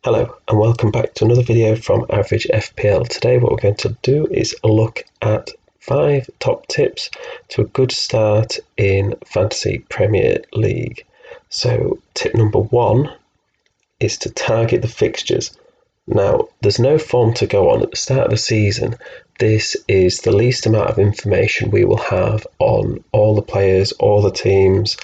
Hello and welcome back to another video from Average FPL. Today what we're going to do is look at 5 top tips to a good start in Fantasy Premier League. So tip number 1 is to target the fixtures. Now there's no form to go on at the start of the season. This is the least amount of information we will have on all the players, all the teams.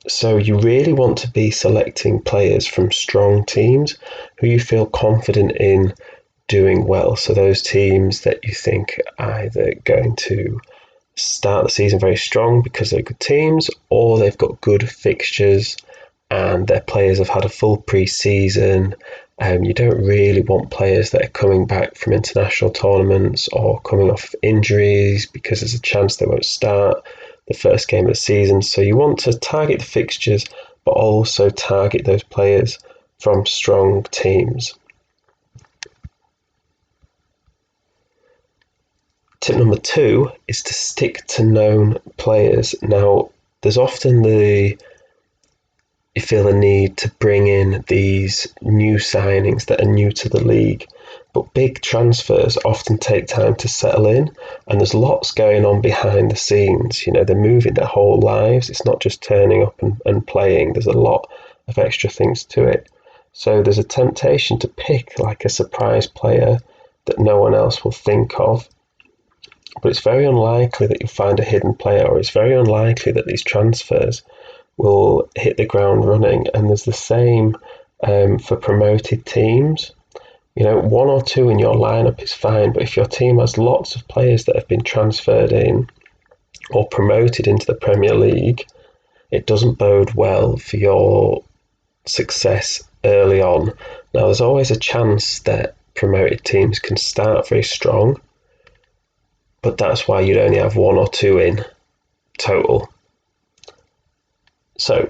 So you really want to be selecting players from strong teams who you feel confident in doing well. So those teams that you think are either going to start the season very strong because they're good teams, or they've got good fixtures and their players have had a full pre-season. You don't really want players that are coming back from international tournaments or coming off injuries because there's a chance they won't start the first game of the season. So you want to target the fixtures, but also target those players from strong teams. Tip number 2 is to stick to known players. Now, there's often you feel the need to bring in these new signings that are new to the league, but big transfers often take time to settle in, and there's lots going on behind the scenes. You know, they're moving their whole lives. It's not just turning up and playing. There's a lot of extra things to it. So there's a temptation to pick like a surprise player that no one else will think of, but it's very unlikely that you'll find a hidden player, or it's very unlikely that these transfers will hit the ground running. And there's the same for promoted teams. You know, 1 or 2 in your lineup is fine, but if your team has lots of players that have been transferred in or promoted into the Premier League, it doesn't bode well for your success early on. Now, there's always a chance that promoted teams can start very strong, but that's why you'd only have 1 or 2 in total. So,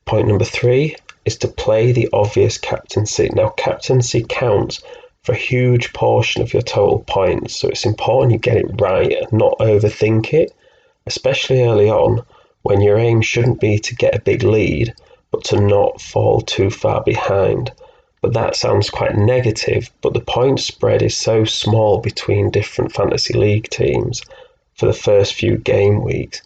point number 3 is to play the obvious captaincy. Now, captaincy counts for a huge portion of your total points, so it's important you get it right and not overthink it, especially early on when your aim shouldn't be to get a big lead, but to not fall too far behind. But that sounds quite negative, but the point spread is so small between different fantasy league teams for the first few game weeks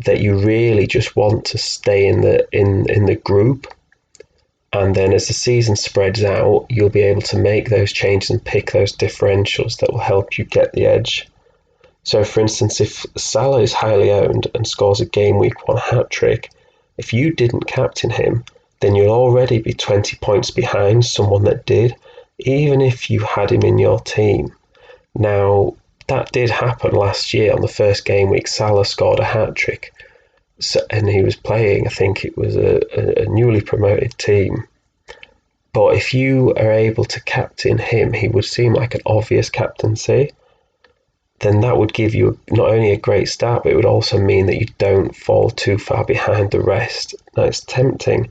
that you really just want to stay in the group, and then as the season spreads out, you'll be able to make those changes and pick those differentials that will help you get the edge. So for instance, if Salah is highly owned and scores a game week 1 hat-trick, if you didn't captain him, then you'll already be 20 points behind someone that did, even if you had him in your team. Now, that did happen last year on the first game week. Salah scored a hat-trick, and he was playing, I think it was a newly promoted team. But if you are able to captain him, he would seem like an obvious captaincy. Then that would give you not only a great start, but it would also mean that you don't fall too far behind the rest. Now, it's tempting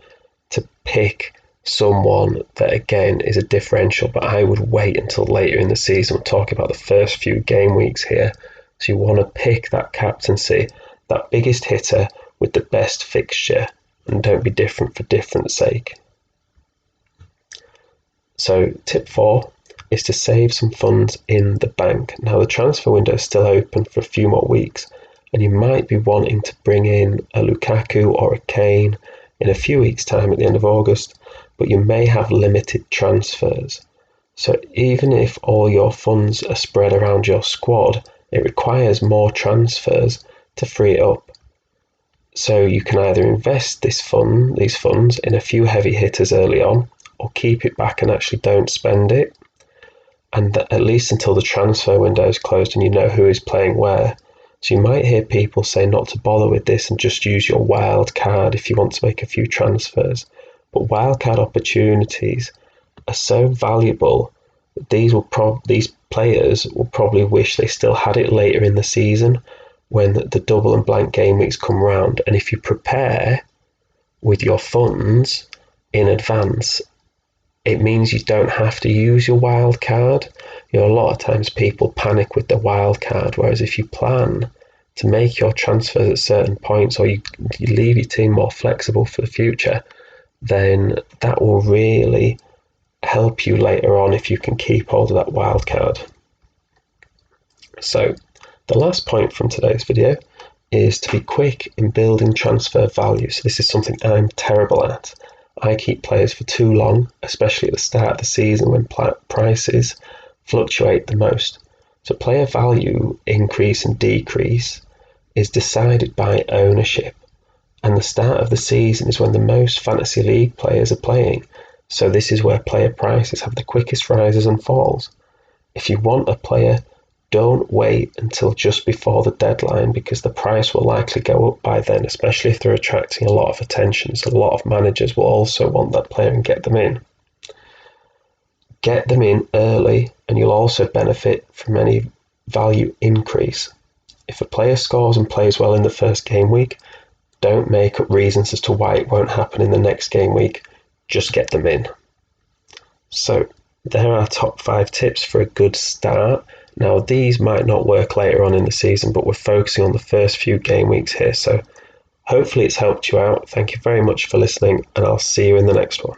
to pick someone that again is a differential, but I would wait until later in the season. We're talking about the first few game weeks here. So you want to pick that captaincy, that biggest hitter with the best fixture, and don't be different for different sake. So tip 4 is to save some funds in the bank. Now the transfer window is still open for a few more weeks, and you might be wanting to bring in a Lukaku or a Kane in a few weeks' time at the end of August, but you may have limited transfers. So even if all your funds are spread around your squad, it requires more transfers to free it up. So you can either invest these funds in a few heavy hitters early on, or keep it back and actually don't spend it, and at least until the transfer window is closed and you know who is playing where. So you might hear people say not to bother with this and just use your wild card if you want to make a few transfers. But wildcard opportunities are so valuable that these players will probably wish they still had it later in the season when the double and blank game weeks come round. And if you prepare with your funds in advance, it means you don't have to use your wild card. You know, a lot of times people panic with the wild card, whereas if you plan to make your transfers at certain points, or you leave your team more flexible for the future, then that will really help you later on if you can keep hold of that wild card. So the last point from today's video is to be quick in building transfer value. So this is something I'm terrible at. I keep players for too long, especially at the start of the season when prices fluctuate the most. So player value increase and decrease is decided by ownership, and the start of the season is when the most fantasy league players are playing. So this is where player prices have the quickest rises and falls. If you want a player, don't wait until just before the deadline, because the price will likely go up by then, especially if they're attracting a lot of attention. So a lot of managers will also want that player and get them in. Get them in early, and you'll also benefit from any value increase. If a player scores and plays well in the first game week, don't make up reasons as to why it won't happen in the next game week. Just get them in. So there are top 5 tips for a good start. Now, these might not work later on in the season, but we're focusing on the first few game weeks here. So hopefully it's helped you out. Thank you very much for listening, and I'll see you in the next one.